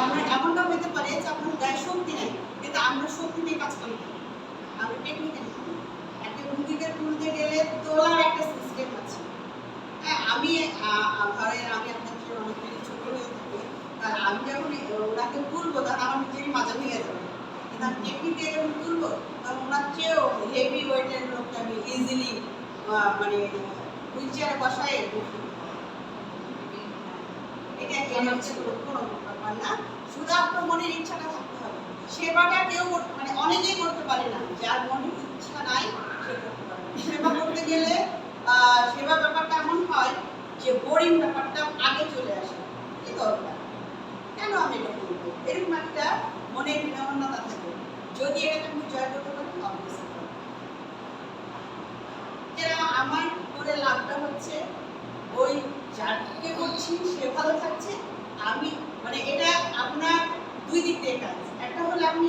আমরা এমনটা হতে পারে যে আপনার গায়ে শক্তি নেই, কিন্তু আমরা শক্তি দিয়ে কাজ করি না, আমরা টেকনিক্যালি করি। একটা রুগীকে তুলতে গেলে তোলার একটা সিস্টেম আছে। হ্যাঁ, আমি ধরেন আমি আপনার চেয়ে অনেকটাই ছোট হয়ে থাকি, আমি যখন ওনাকে তুলবো তখন আমার নিজেরই মাজা ভেঙে যাবে, কিন্তু আমি টেকনিক দিয়ে যখন তুলবো তখন ওনার চেয়েও হেভি ওয়েটের লোককে আমি ইজিলি মানে হুইল চেয়ারে বসায় এটা কোনো ব্যাপার না। শুধু আপনার মনের ইচ্ছাটা থাকতে হবে। সেবাটা কেউ মানে অনেকেই করতে পারে না, যার মনে ইচ্ছা নাই সে করতে পারে না। সেবা করতে গেলে সেবা ব্যাপারটা এমন হয় যে বোরিং ব্যাপারটা আগে চলে আসে, কি দরকার, কেন আমি এটা করবো, এরকম একটা মনের বিনম্রতা থাকে। যদি এটাকে আমি জয় করতে পারি অবশ্যই এরা আমার করে লাভটা হচ্ছে ওই যাকে করছি সে ভালো থাকছে, আমি মানে এটা আপনার দুই দিক থেকে কাজ। একটা হলো আপনি